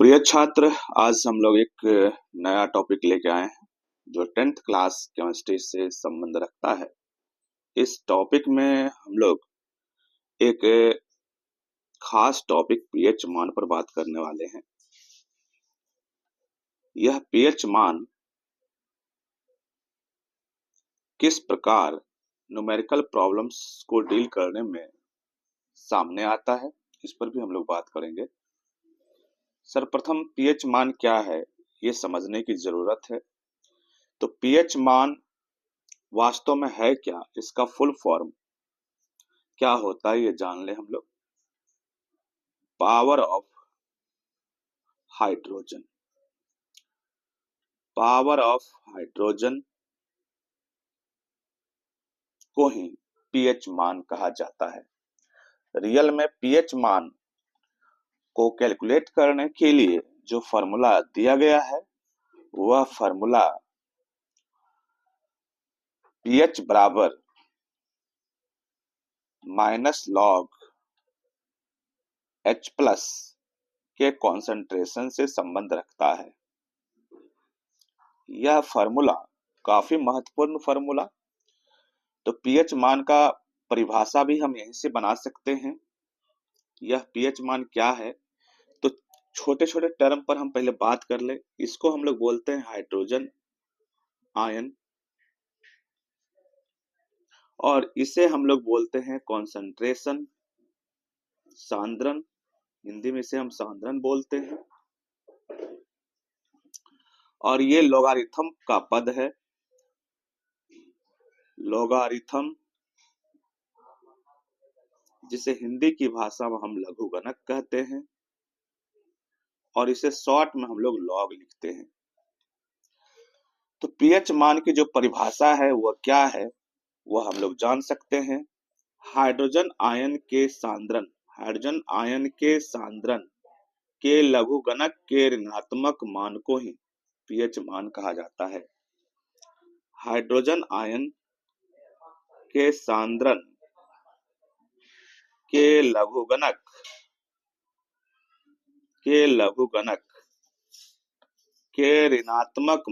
प्रिय छात्र, आज हम लोग एक नया टॉपिक लेके आए हैं जो 10th क्लास केमिस्ट्री से संबंध रखता है। इस टॉपिक में हम लोग एक खास टॉपिक पीएच मान पर बात करने वाले हैं। यह पीएच मान किस प्रकार न्यूमेरिकल प्रॉब्लम्स को डील करने में सामने आता है, इस पर भी हम लोग बात करेंगे। सर्वप्रथम पीएच मान क्या है, ये समझने की जरूरत है। तो पीएच मान वास्तव में है क्या, इसका फुल फॉर्म क्या होता है, ये जान ले हम लोग। Power of hydrogen, power of hydrogen को ही पीएच मान कहा जाता है। रियल में पीएच मान को कैलकुलेट करने के लिए जो फॉर्मूला दिया गया है वह फॉर्मूला पीएच बराबर माइनस लॉग H प्लस के कॉन्सेंट्रेशन से संबंध रखता है। यह फॉर्मूला काफी महत्वपूर्ण फॉर्मूला। तो पीएच मान का परिभाषा भी हम यहीं से बना सकते हैं। यह पीएच मान क्या है, तो छोटे छोटे टर्म पर हम पहले बात कर ले। इसको हम लोग बोलते हैं हाइड्रोजन आयन, और इसे हम लोग बोलते हैं कॉन्सेंट्रेशन, सांद्रण। हिंदी में इसे हम सांद्रण बोलते हैं। और ये लोगारिथम का पद है। लोगारिथम, जिसे हिंदी की भाषा में हम लघुगणक कहते हैं, और इसे शॉर्ट में हम लोग लॉग लिखते हैं। तो पीएच मान की जो परिभाषा है वह क्या है, वह हम लोग जान सकते हैं। हाइड्रोजन आयन के सांद्रण, हाइड्रोजन आयन के सांद्रण के लघुगणक के ऋणात्मक मान को ही पीएच मान कहा जाता है। हाइड्रोजन आयन के सांद्रण के लघुगणक के ऋणात्मक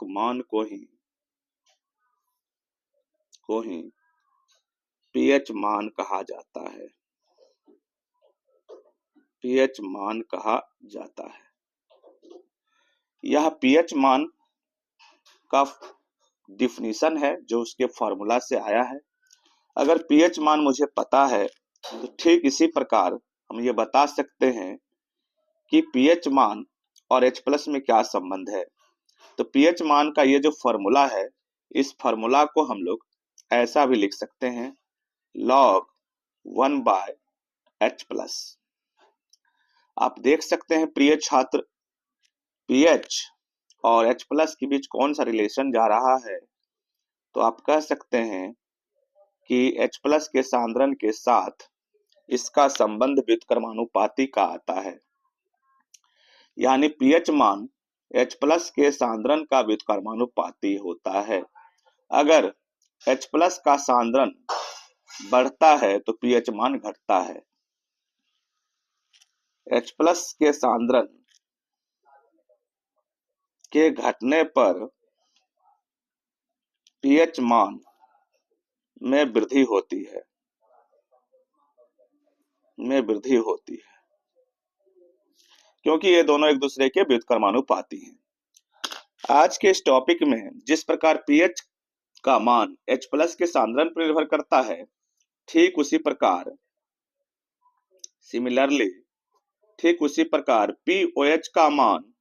मान को ही पीएच मान कहा जाता है। पीएच मान कहा जाता है। यह पीएच मान का डिफिनीशन है जो उसके फॉर्मूला से आया है। अगर पीएच मान मुझे पता है तो ठीक इसी प्रकार हम ये बता सकते हैं कि पीएच मान और H प्लस में क्या संबंध है। तो पीएच मान का ये जो फॉर्मूला है, इस फॉर्मूला को हम लोग ऐसा भी लिख सकते हैं, log 1/H प्लस। आप देख सकते हैं प्रिय छात्र, पीएच और H प्लस के बीच कौन सा रिलेशन जा रहा है। तो आप कह सकते हैं कि H प्लस के सांद्रण के साथ इसका संबंध व्युत्क्रमानुपाती का आता है। यानी पीएच मान H प्लस के सांद्रण का व्युत्क्रमानुपाती होता है। अगर H प्लस का सांद्रण बढ़ता है तो पीएच मान घटता है। H प्लस के सांद्रण के घटने पर पीएच मान में वृद्धि होती है, क्योंकि ये दोनों एक दूसरे के व्युत्क्रमानुपाती हैं। आज के इस टॉपिक में जिस प्रकार पीएच का मान H प्लस के सांद्रण पर निर्भर करता है, ठीक उसी प्रकार पीओएच का मान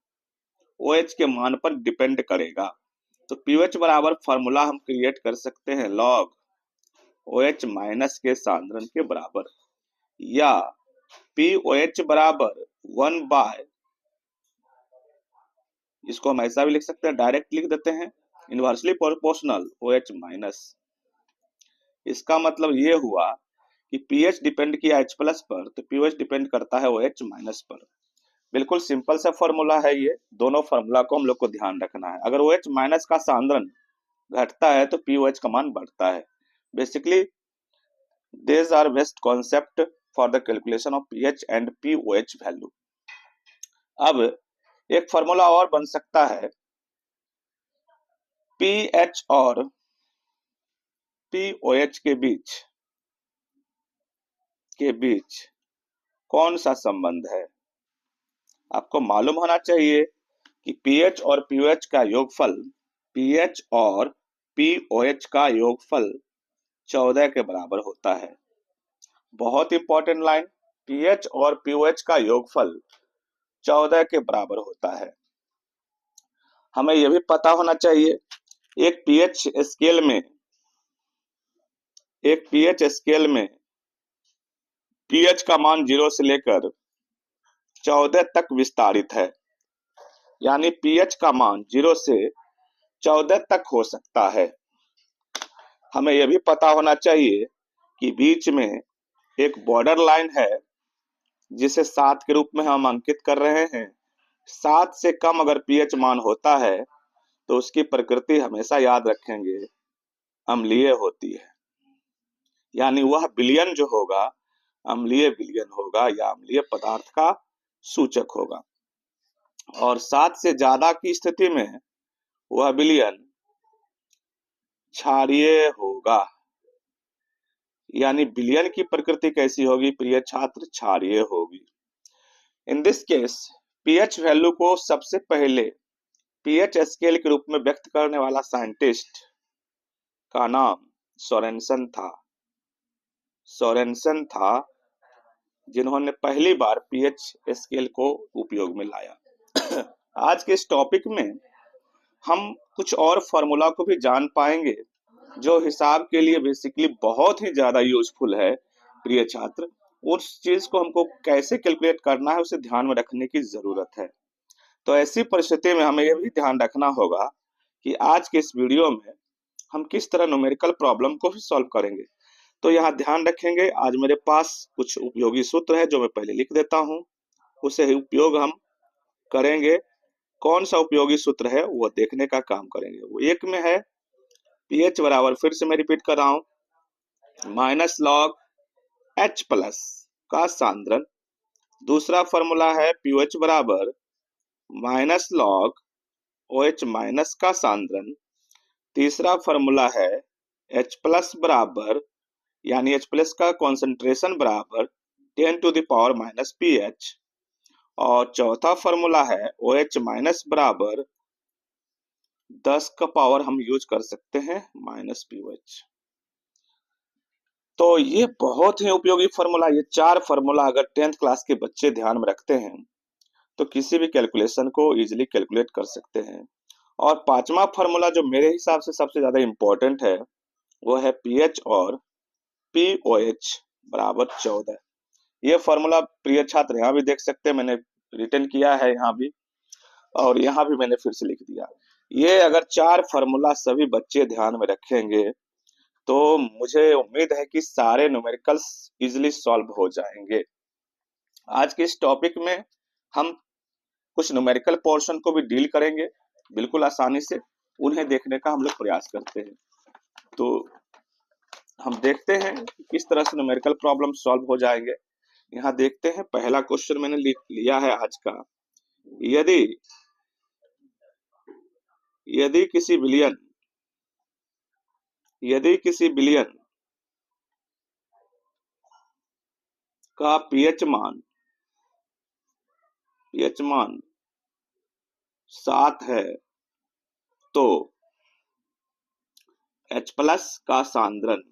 OH के मान पर डिपेंड करेगा। तो पीओएच बराबर फॉर्मूला हम क्रिएट कर सकते हैं log OH माइनस के सांद्रण के बराबर, या पीओएच बराबर 1/, इसको हम ऐसा भी लिख सकते हैं, डायरेक्ट लिख देते हैं, इनवर्सली प्रोपोर्शनल OH माइनस। इसका मतलब ये हुआ कि पीएच डिपेंड किया H प्लस पर, तो पीओएच डिपेंड करता है OH माइनस पर। बिल्कुल सिंपल सा फॉर्मूला है ये। दोनों फॉर्मूला को हम लोग को ध्यान रखना है। अगर OH माइनस का सांद्रण घटता है तो पीओएच का मान बढ़ता है। Basically These are best concept for the calculation of pH and pOH value. अब एक फॉर्मूला और बन सकता है, pH और pOH के बीच कौन सा संबंध है। आपको मालूम होना चाहिए कि pH और pOH का योगफल, pH और pOH का योगफल 14 के बराबर होता है। बहुत इंपॉर्टेंट लाइन, pH और pOH का योगफल 14 के बराबर होता है। हमें यह भी पता होना चाहिए, एक pH स्केल में pH का मान 0 से लेकर 14 तक विस्तारित है, यानी pH का मान 0 से 14 तक हो सकता है। हमें यह भी पता होना चाहिए कि बीच में एक बॉर्डर लाइन है जिसे 7 के रूप में हम अंकित कर रहे हैं। 7 से कम अगर pH मान होता है तो उसकी प्रकृति हमेशा याद रखेंगे, अम्लीय होती है, यानी वह विलयन जो होगा अम्लीय विलयन होगा या अम्लीय पदार्थ का सूचक होगा। और 7 से ज्यादा की स्थिति में वह विलयन क्षारीय होगा, यानी विलयन की प्रकृति कैसी होगी प्रिय छात्र, क्षारीय होगी। In this case pH value को सबसे पहले pH स्केल के रूप में व्यक्त करने वाला साइंटिस्ट का नाम सोरेनसन था, जिन्होंने पहली बार pH स्केल को उपयोग में लाया। आज के इस टॉपिक में हम कुछ और फॉर्मूला को भी जान पाएंगे जो हिसाब के लिए बेसिकली बहुत ही ज्यादा यूजफुल है प्रिय छात्र। उस चीज को हमको कैसे कैलकुलेट करना है उसे ध्यान में रखने की जरूरत है। तो ऐसी परिस्थिति में हमें यह भी ध्यान रखना होगा कि आज के इस वीडियो में हम किस तरह न्यूमेरिकल प्रॉब्लम को भी सॉल्व करेंगे। तो यहाँ ध्यान रखेंगे, आज मेरे पास कुछ उपयोगी सूत्र है जो मैं पहले लिख देता हूँ, उसे उपयोग हम करेंगे। कौन सा उपयोगी सूत्र है वो देखने का काम करेंगे। वो एक में है pH बराबर, फिर से मैं रिपीट कर रहा हूँ, माइनस लॉग H प्लस का सांद्रण। दूसरा फॉर्मूला है pOH बराबर माइनस लॉग OH माइनस का सांद्रण। तीसरा फॉर्मूला है H प्लस बराबर, यानी H प्लस का कॉन्सेंट्रेशन बराबर 10 to the power minus pH। और चौथा फॉर्मूला है OH माइनस बराबर 10 का पावर हम यूज कर सकते हैं माइनस pOH। तो ये बहुत ही उपयोगी फॉर्मूला, ये 4 फॉर्मूला अगर 10th क्लास के बच्चे ध्यान में रखते हैं तो किसी भी कैलकुलेशन को इजीली कैलकुलेट कर सकते हैं। और पांचवा फॉर्मूला जो मेरे हिसाब से सबसे ज्यादा इंपॉर्टेंट है वो है pH और pOH बराबर 14। ये फॉर्मूला प्रिय छात्र यहाँ भी देख सकते हैं, मैंने रिटर्न किया है यहाँ भी, और यहाँ भी मैंने फिर से लिख दिया। ये अगर 4 फॉर्मूला सभी बच्चे ध्यान में रखेंगे तो मुझे उम्मीद है कि सारे न्यूमेरिकल्स इजीली सॉल्व हो जाएंगे। आज के इस टॉपिक में हम कुछ न्यूमेरिकल पोर्शन को भी डील करेंगे बिल्कुल आसानी से, उन्हें देखने का हम लोग प्रयास करते हैं। तो हम देखते हैं कि किस तरह से न्यूमेरिकल प्रॉब्लम सॉल्व हो जाएंगे। यहाँ देखते हैं, पहला क्वेश्चन मैंने लिया है आज का, यदि किसी विलयन का pH मान 7 है तो H प्लस का सांद्रण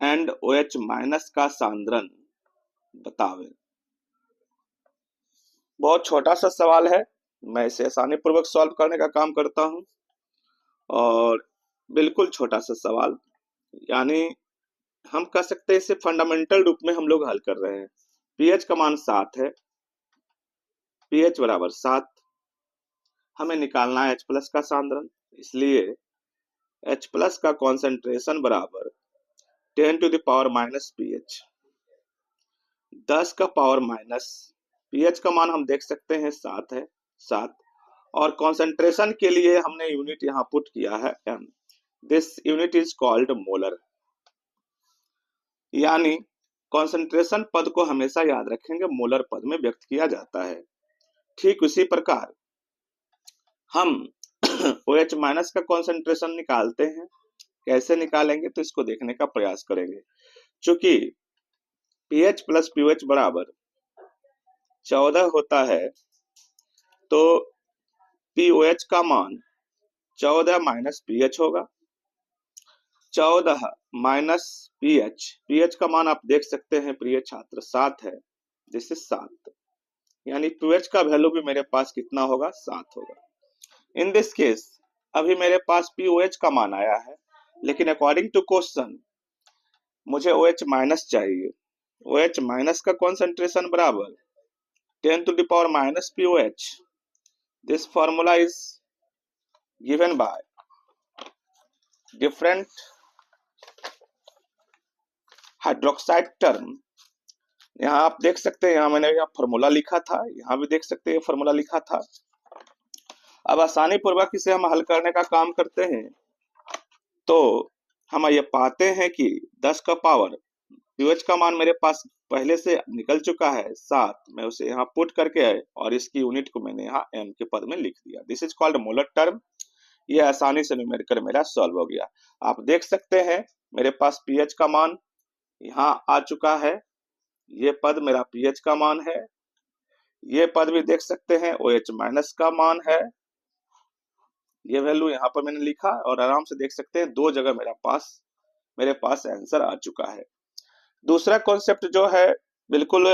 एंड OH माइनस का सांद्रण बतावे। बहुत छोटा सा सवाल है, मैं इसे आसानी पूर्वक सॉल्व करने का काम करता हूं, और बिल्कुल छोटा सा सवाल, यानी हम कह सकते हैं इसे फंडामेंटल रूप में हम लोग हल कर रहे हैं। pH का मान 7 है, pH बराबर 7, हमें निकालना है H प्लस का सांद्रण, इसलिए H प्लस का कॉन्सेंट्रेशन बराबर 10 to the power minus pH, 10 का पावर माइनस pH का मान हम देख सकते हैं 7 है, 7, और कॉन्सेंट्रेशन के लिए हमने यूनिट यहाँ पुट किया है m। This unit is called molar. यानी कॉन्सेंट्रेशन पद को हमेशा याद रखेंगे मोलर पद में व्यक्त किया जाता है। ठीक उसी प्रकार हम OH माइनस का कॉन्सेंट्रेशन निकालते हैं। कैसे निकालेंगे तो इसको देखने का प्रयास करेंगे। चूंकि pH प्लस POH बराबर 14 होता है तो POH का मान 14 माइनस pH होगा। 14 माइनस pH का मान आप देख सकते हैं प्रिय छात्र 7 है, दिस इज 7, यानी pH का वैल्यू भी मेरे पास कितना होगा, 7 होगा। इन दिस केस अभी मेरे पास POH का मान आया है, लेकिन अकॉर्डिंग टू क्वेश्चन मुझे OH माइनस चाहिए। OH माइनस का कॉन्सेंट्रेशन बराबर 10 to the power minus POH। This formula is given by different hydroxide term. यहाँ आप देख सकते हैं, यहाँ मैंने यहाँ फॉर्मूला लिखा था, यहाँ भी देख सकते हैं फॉर्मूला लिखा था। अब आसानी पूर्वक इसे हम हल करने का काम करते हैं तो हम ये पाते हैं कि 10 का पावर POH का मान मेरे पास पहले से निकल चुका है 7, मैं उसे यहाँ पुट करके और इसकी यूनिट को मैंने यहाँ m के पद में लिख दिया। This is called molar term. ये आसानी से न्यूमेरिकल मेरा सॉल्व हो गया। आप देख सकते हैं मेरे पास pH का मान यहाँ आ चुका है, ये पद मेरा pH का मान है, ये पद भी देख सकते हैं OH माइनस का मान है, ये वैल्यू यहाँ पर मैंने लिखा और आराम से देख सकते हैं 2 जगह मेरे पास आंसर आ चुका है। दूसरा कॉन्सेप्ट जो है बिल्कुल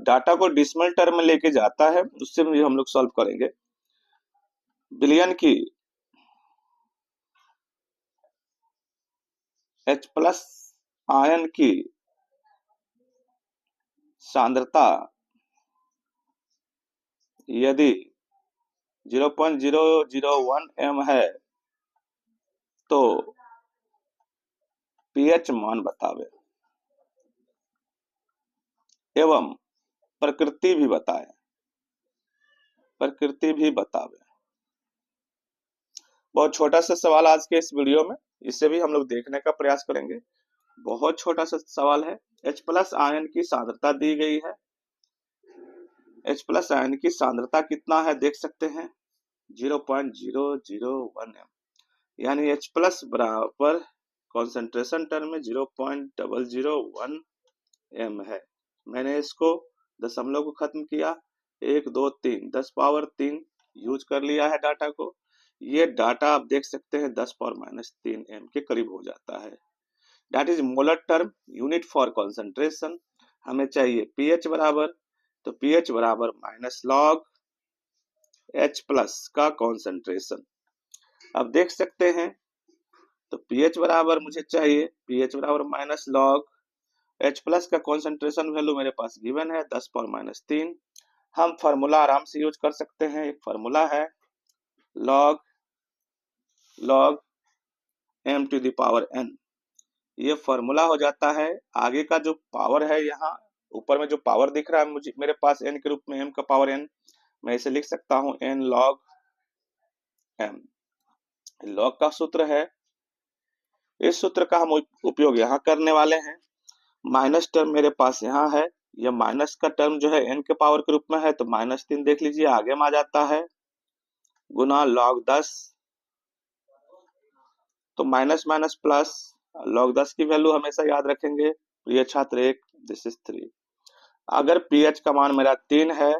डाटा को डिसिमल टर्म में लेके जाता है, उससे भी हम लोग सॉल्व करेंगे। बिलियन की H प्लस आयन की सांद्रता यदि 0.001 m है तो pH मान बतावे एवं प्रकृति भी बतावे। बहुत छोटा सा सवाल आज के इस वीडियो में, इसे भी हम लोग देखने का प्रयास करेंगे। बहुत छोटा सा सवाल है। H प्लस आयन की सांद्रता दी गई है। H प्लस आयन की सांद्रता कितना है देख सकते हैं 0.001 m, यानी H प्लस बराबर कॉन्सेंट्रेशन टर्म में 0.001 m है। मैंने इसको दशमलव को खत्म किया, 1 2 3 10 पावर 3 यूज कर लिया है डाटा को। ये डाटा आप देख सकते हैं 10 पावर माइनस 3 m के करीब हो जाता है। That is molar term, unit for concentration. हमें चाहिए pH बराबर, तो pH बराबर माइनस लॉग H प्लस का कॉन्सेंट्रेशन। अब देख सकते हैं तो pH बराबर मुझे चाहिए, pH बराबर माइनस लॉग H प्लस का कॉन्सेंट्रेशन वैल्यू मेरे पास गिवन है 10 पावर माइनस 3। हम फार्मूला आराम से यूज कर सकते हैं। एक फार्मूला है log m to the power n। ये फार्मूला हो जाता है, आगे का जो पावर है यहाँ ऊपर में जो पावर दिख रहा है मुझे मेरे पास n के रूप में m का पावर n, मैं इसे लिख सकता हूँ n log m। log का सूत्र है, इस सूत्र का हम उपयोग यहाँ करने वाले हैं। माइनस टर्म मेरे पास यहाँ है, यह माइनस का टर्म जो है n के पावर के रूप में है तो -3 देख लीजिए आगे में आ जाता है, गुना log 10, तो माइनस माइनस प्लस log 10 की वैल्यू हमेशा याद रखेंगे प्रिय छात्र 1, दिस इज 3। अगर pH का मान मेरा 3 है